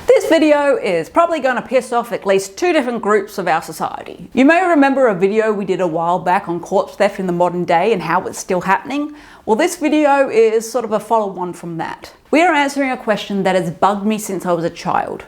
This video is probably going to piss off at least two different groups of our society. You may remember a video we did a while back on corpse theft in the modern day and how it's still happening. Well, this video is sort of a follow-on from that. We are answering a question that has bugged me since I was a child.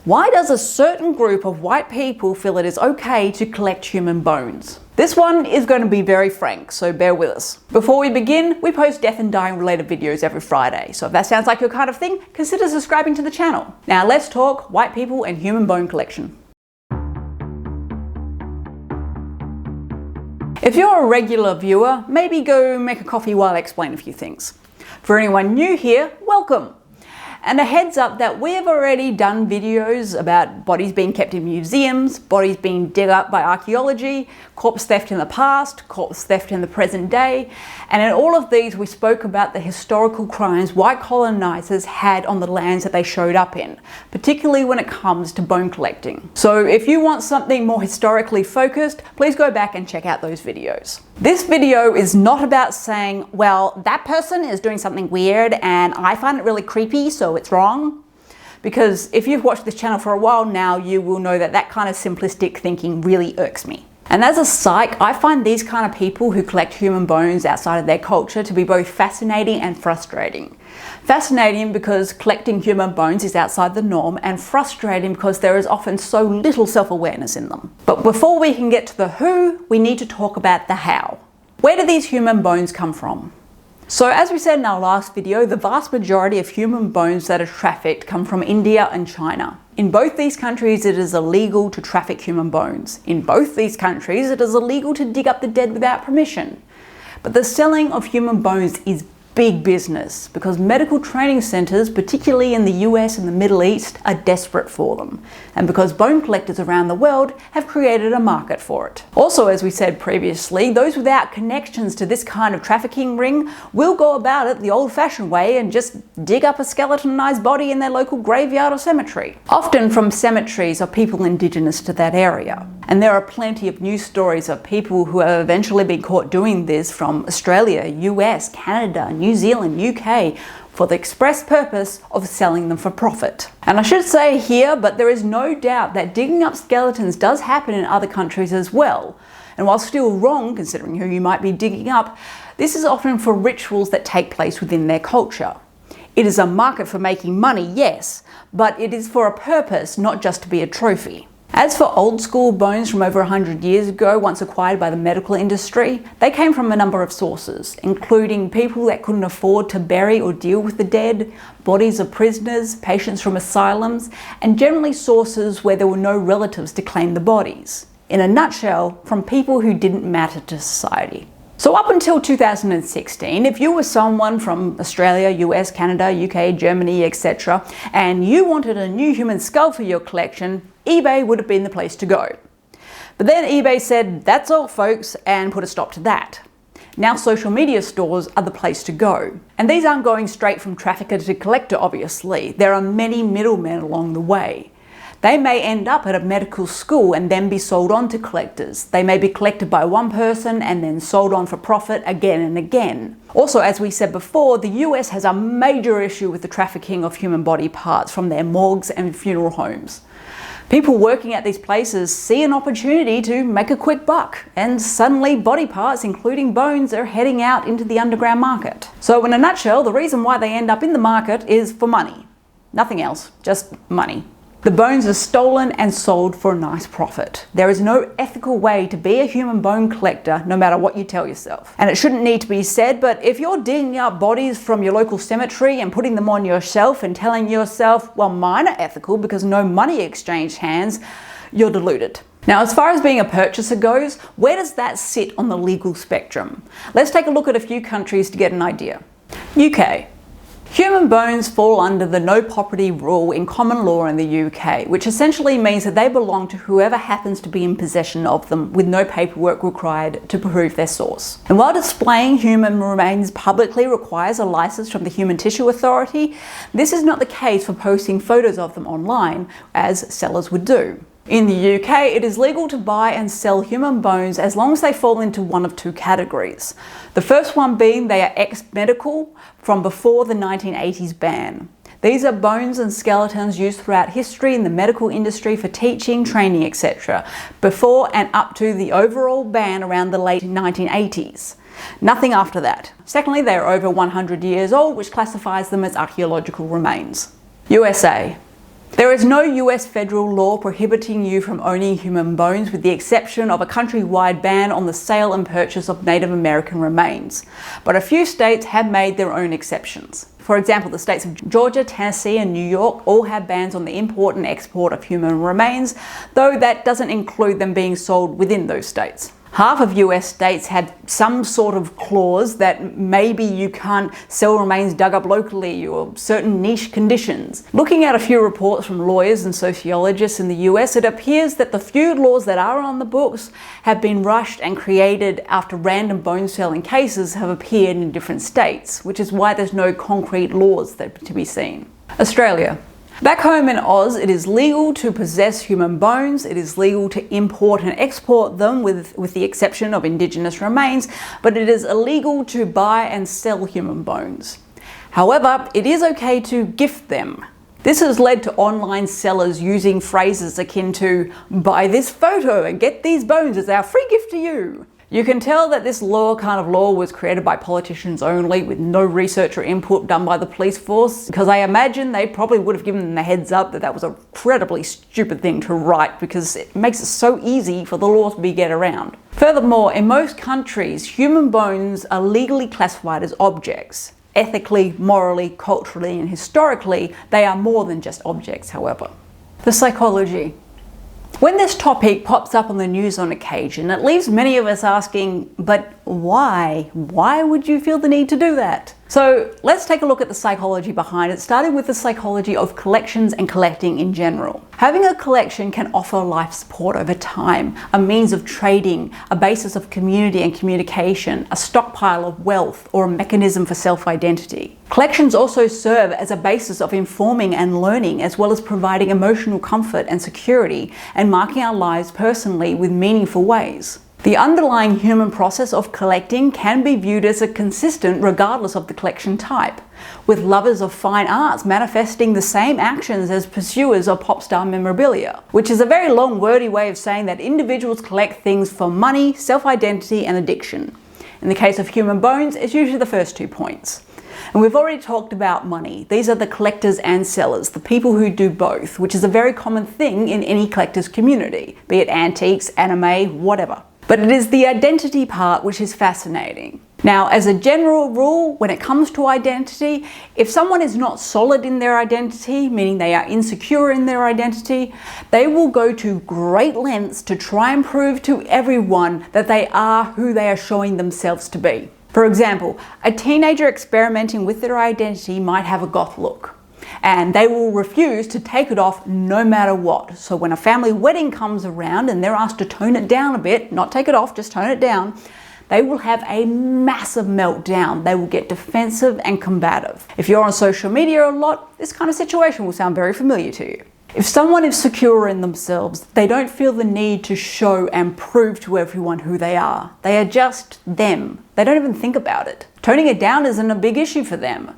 Why does a certain group of white people feel it is okay to collect human bones? This one is going to be very frank, so bear with us. Before we begin, we post death and dying related videos every Friday, so if that sounds like your kind of thing, consider subscribing to the channel. Now let's talk white people and human bone collection. If you're a regular viewer, maybe go make a coffee while I explain a few things. For anyone new here, welcome! And a heads up that we have already done videos about bodies being kept in museums, bodies being dug up by archaeology, corpse theft in the past, corpse theft in the present day, and in all of these we spoke about the historical crimes white colonizers had on the lands that they showed up in, particularly when it comes to bone collecting. So if you want something more historically focused, please go back and check out those videos. This video is not about saying, well, that person is doing something weird and I find it really creepy, so it's wrong. Because if you've watched this channel for a while now, you will know that that kind of simplistic thinking really irks me. And as a psych, I find these kind of people who collect human bones outside of their culture to be both fascinating and frustrating. Fascinating because collecting human bones is outside the norm, and frustrating because there is often so little self-awareness in them. But before we can get to the who, we need to talk about the how. Where do these human bones come from? So as we said in our last video, the vast majority of human bones that are trafficked come from India and China. In both these countries, it is illegal to traffic human bones. In both these countries, it is illegal to dig up the dead without permission. But the selling of human bones is big business because medical training centers, particularly in the US and the Middle East, are desperate for them. And because bone collectors around the world have created a market for it. Also, as we said previously, those without connections to this kind of trafficking ring will go about it the old-fashioned way and just dig up a skeletonized body in their local graveyard or cemetery. Often from cemeteries of people indigenous to that area. And there are plenty of news stories of people who have eventually been caught doing this from Australia, US, Canada, New Zealand, UK, for the express purpose of selling them for profit. And I should say here, but there is no doubt that digging up skeletons does happen in other countries as well. And while still wrong, considering who you might be digging up, this is often for rituals that take place within their culture. It is a market for making money, yes, but it is for a purpose, not just to be a trophy. As for old school bones from over 100 years ago, once acquired by the medical industry, they came from a number of sources, including people that couldn't afford to bury or deal with the dead, bodies of prisoners, patients from asylums, and generally sources where there were no relatives to claim the bodies. In a nutshell, from people who didn't matter to society. So up until 2016, if you were someone from Australia, US, Canada, UK, Germany, etc., and you wanted a new human skull for your collection, eBay would have been the place to go. But then eBay said, that's all folks, and put a stop to that. Now social media stores are the place to go. And these aren't going straight from trafficker to collector, obviously. There are many middlemen along the way. They may end up at a medical school and then be sold on to collectors. They may be collected by one person and then sold on for profit again and again. Also, as we said before, the US has a major issue with the trafficking of human body parts from their morgues and funeral homes. People working at these places see an opportunity to make a quick buck, and suddenly body parts, including bones, are heading out into the underground market. So in a nutshell, the reason why they end up in the market is for money. Nothing else, just money. The bones are stolen and sold for a nice profit. There is no ethical way to be a human bone collector, no matter what you tell yourself. And it shouldn't need to be said, but if you're digging up bodies from your local cemetery and putting them on your shelf and telling yourself, well, mine are ethical because no money exchanged hands, you're deluded. Now, as far as being a purchaser goes, where does that sit on the legal spectrum? Let's take a look at a few countries to get an idea. UK. Human bones fall under the no property rule in common law in the UK, which essentially means that they belong to whoever happens to be in possession of them with no paperwork required to prove their source. And while displaying human remains publicly requires a license from the Human Tissue Authority, this is not the case for posting photos of them online, as sellers would do. In the UK, it is legal to buy and sell human bones as long as they fall into one of two categories. The first one being they are ex-medical from before the 1980s ban. These are bones and skeletons used throughout history in the medical industry for teaching, training, etc., before and up to the overall ban around the late 1980s. Nothing after that. Secondly, they are over 100 years old, which classifies them as archaeological remains. USA. There is no US federal law prohibiting you from owning human bones, with the exception of a countrywide ban on the sale and purchase of Native American remains. But a few states have made their own exceptions. For example, the states of Georgia, Tennessee and New York all have bans on the import and export of human remains, though that doesn't include them being sold within those states. Half of US states had some sort of clause that maybe you can't sell remains dug up locally or certain niche conditions. Looking at a few reports from lawyers and sociologists in the US, it appears that the few laws that are on the books have been rushed and created after random bone selling cases have appeared in different states, which is why there's no concrete laws that to be seen. Australia. Back home in Oz, it is legal to possess human bones, it is legal to import and export them with the exception of Indigenous remains, but it is illegal to buy and sell human bones. However, it is okay to gift them. This has led to online sellers using phrases akin to, "buy this photo and get these bones as our free gift to you." You can tell that this law was created by politicians only, with no research or input done by the police force, because I imagine they probably would have given them the heads up that that was an incredibly stupid thing to write, because it makes it so easy for the law to be get around. Furthermore, in most countries, human bones are legally classified as objects. Ethically, morally, culturally, and historically, they are more than just objects, however. The psychology. When this topic pops up on the news on occasion, it leaves many of us asking, but why? Why would you feel the need to do that? So let's take a look at the psychology behind it, starting with the psychology of collections and collecting in general. Having a collection can offer life support over time, a means of trading, a basis of community and communication, a stockpile of wealth, or a mechanism for self-identity. Collections also serve as a basis of informing and learning, as well as providing emotional comfort and security, and marking our lives personally with meaningful ways. The underlying human process of collecting can be viewed as consistent regardless of the collection type, with lovers of fine arts manifesting the same actions as pursuers of pop star memorabilia, which is a very long wordy way of saying that individuals collect things for money, self-identity and addiction. In the case of human bones, it's usually the first 2 points. And we've already talked about money. These are the collectors and sellers, the people who do both, which is a very common thing in any collector's community, be it antiques, anime, whatever. But it is the identity part which is fascinating. Now, as a general rule, when it comes to identity, if someone is not solid in their identity, meaning they are insecure in their identity, they will go to great lengths to try and prove to everyone that they are who they are showing themselves to be. For example, a teenager experimenting with their identity might have a goth look, and they will refuse to take it off no matter what. So when a family wedding comes around and they're asked to tone it down a bit, not take it off, just tone it down, they will have a massive meltdown. They will get defensive and combative. If you're on social media a lot, this kind of situation will sound very familiar to you. If someone is secure in themselves, they don't feel the need to show and prove to everyone who they are. They are just them. They don't even think about it. Toning it down isn't a big issue for them.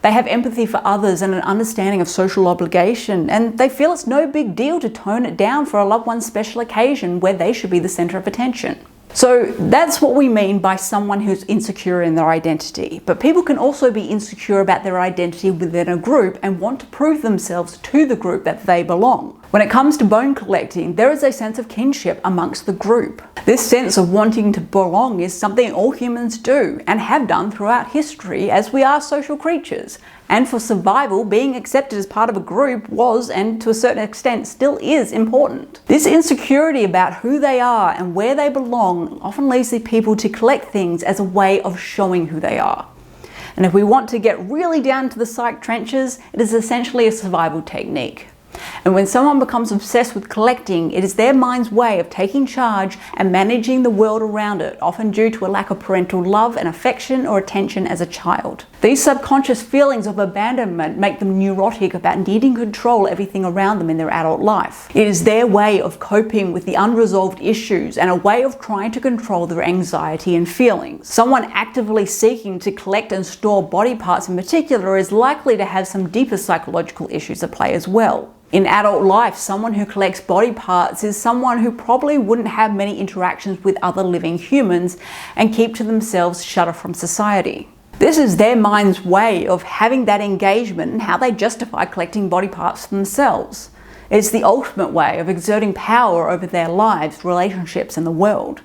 They have empathy for others and an understanding of social obligation, and they feel it's no big deal to tone it down for a loved one's special occasion where they should be the center of attention. So that's what we mean by someone who's insecure in their identity. But people can also be insecure about their identity within a group and want to prove themselves to the group that they belong. When it comes to bone collecting, there is a sense of kinship amongst the group. This sense of wanting to belong is something all humans do and have done throughout history, as we are social creatures. And for survival, being accepted as part of a group was, and to a certain extent still is, important. This insecurity about who they are and where they belong often leads the people to collect things as a way of showing who they are. And if we want to get really down to the psych trenches, it is essentially a survival technique. And when someone becomes obsessed with collecting, it is their mind's way of taking charge and managing the world around it, often due to a lack of parental love and affection or attention as a child. These subconscious feelings of abandonment make them neurotic about needing to control everything around them in their adult life. It is their way of coping with the unresolved issues and a way of trying to control their anxiety and feelings. Someone actively seeking to collect and store body parts in particular is likely to have some deeper psychological issues at play as well. In adult life, someone who collects body parts is someone who probably wouldn't have many interactions with other living humans and keep to themselves, shut off from society. This is their mind's way of having that engagement and how they justify collecting body parts for themselves. It's the ultimate way of exerting power over their lives, relationships, and the world.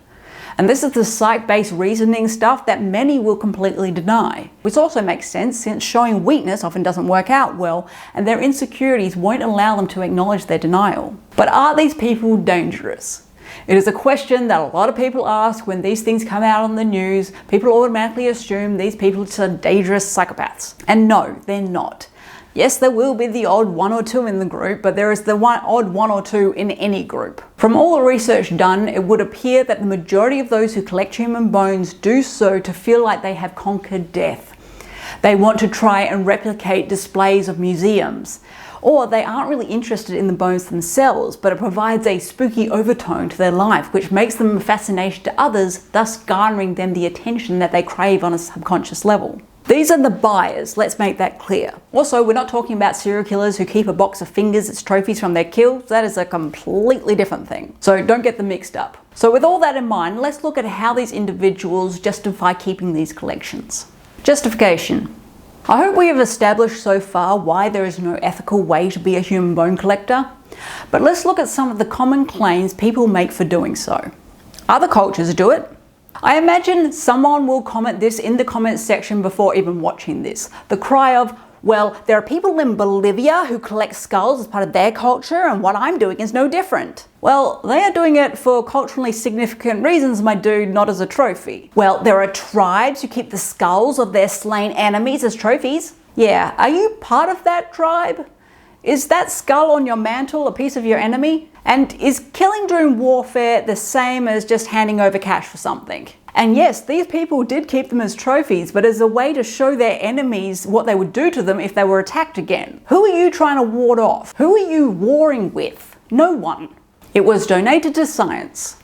And this is the psych-based reasoning stuff that many will completely deny, which also makes sense since showing weakness often doesn't work out well and their insecurities won't allow them to acknowledge their denial. But are these people dangerous? It is a question that a lot of people ask when these things come out on the news. People automatically assume these people are dangerous psychopaths. And no, they're not. Yes, there will be the odd one or two in the group, but there is the odd one or two in any group. From all the research done, it would appear that the majority of those who collect human bones do so to feel like they have conquered death. They want to try and replicate displays of museums. Or they aren't really interested in the bones themselves, but it provides a spooky overtone to their life, which makes them a fascination to others, thus garnering them the attention that they crave on a subconscious level. These are the buyers, let's make that clear. Also, we're not talking about serial killers who keep a box of fingers as trophies from their kills. That is a completely different thing. So don't get them mixed up. So with all that in mind, let's look at how these individuals justify keeping these collections. Justification. I hope we have established so far why there is no ethical way to be a human bone collector. But let's look at some of the common claims people make for doing so. Other cultures do it. I imagine someone will comment this in the comments section before even watching this. The cry of, well, there are people in Bolivia who collect skulls as part of their culture and what I'm doing is no different. Well, they are doing it for culturally significant reasons, my dude, not as a trophy. Well, there are tribes who keep the skulls of their slain enemies as trophies. Yeah, are you part of that tribe? Is that skull on your mantle a piece of your enemy? And is killing during warfare the same as just handing over cash for something? And yes, these people did keep them as trophies, but as a way to show their enemies what they would do to them if they were attacked again. Who are you trying to ward off? Who are you warring with? No one. It was donated to science.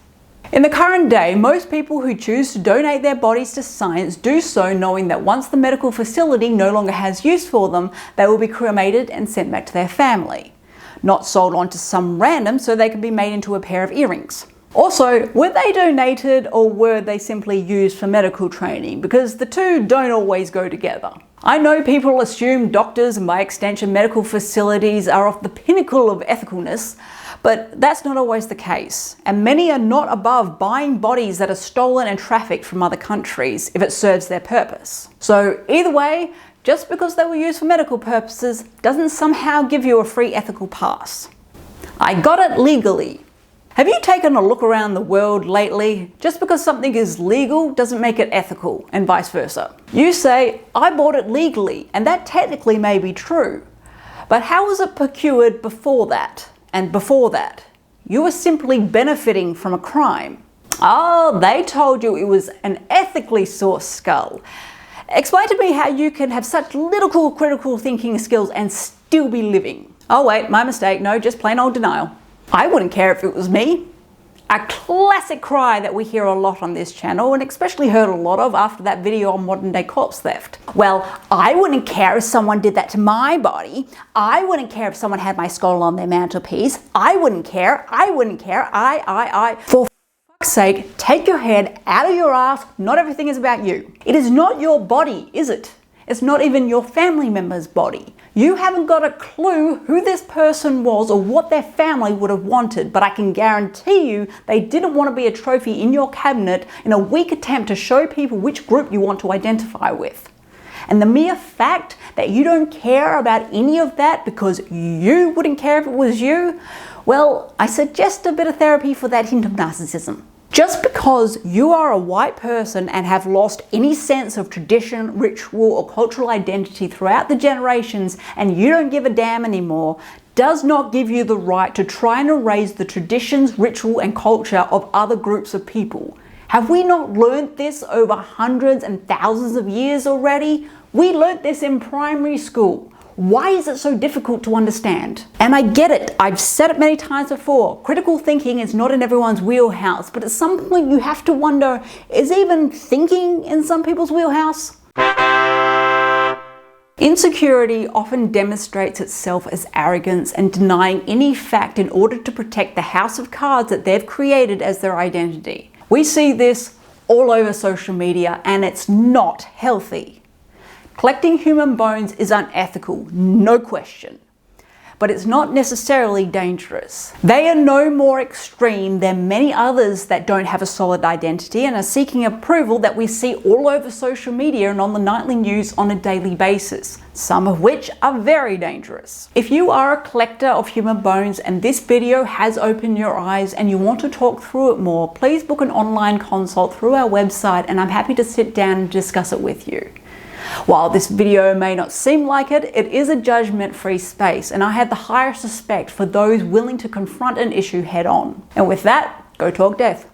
In the current day, most people who choose to donate their bodies to science do so knowing that once the medical facility no longer has use for them, they will be cremated and sent back to their family. Not sold on to some random so they can be made into a pair of earrings. Also, were they donated or were they simply used for medical training? Because the two don't always go together. I know people assume doctors and by extension medical facilities are of the pinnacle of ethicalness, but that's not always the case. And many are not above buying bodies that are stolen and trafficked from other countries if it serves their purpose. So either way, just because they were used for medical purposes doesn't somehow give you a free ethical pass. I got it legally. Have you taken a look around the world lately? Just because something is legal doesn't make it ethical, and vice versa. You say, I bought it legally, and that technically may be true. But how was it procured before that? And before that? You were simply benefiting from a crime. Oh, they told you it was an ethically sourced skull. Explain to me how you can have such little critical thinking skills and still be living. Oh wait, my mistake. No, just plain old denial. I wouldn't care if it was me. A classic cry that we hear a lot on this channel and especially heard a lot of after that video on modern day corpse theft. Well, I wouldn't care if someone did that to my body. I wouldn't care if someone had my skull on their mantelpiece. I wouldn't care. I. For fuck's sake, take your head out of your ass. Not everything is about you. It is not your body, is it? It's not even your family member's body. You haven't got a clue who this person was or what their family would have wanted, but I can guarantee you they didn't want to be a trophy in your cabinet in a weak attempt to show people which group you want to identify with. And the mere fact that you don't care about any of that because you wouldn't care if it was you, well, I suggest a bit of therapy for that hint of narcissism. Just because you are a white person and have lost any sense of tradition, ritual, or cultural identity throughout the generations and you don't give a damn anymore, does not give you the right to try and erase the traditions, ritual, and culture of other groups of people. Have we not learnt this over hundreds and thousands of years already? We learnt this in primary school. Why is it so difficult to understand? And I get it, I've said it many times before, critical thinking is not in everyone's wheelhouse, but at some point you have to wonder, is even thinking in some people's wheelhouse? Insecurity often demonstrates itself as arrogance and denying any fact in order to protect the house of cards that they've created as their identity. We see this all over social media and it's not healthy. Collecting human bones is unethical, no question, but it's not necessarily dangerous. They are no more extreme than many others that don't have a solid identity and are seeking approval that we see all over social media and on the nightly news on a daily basis, some of which are very dangerous. If you are a collector of human bones and this video has opened your eyes and you want to talk through it more, please book an online consult through our website and I'm happy to sit down and discuss it with you. While this video may not seem like it, it is a judgment-free space and I have the highest respect for those willing to confront an issue head on. And with that, go talk death.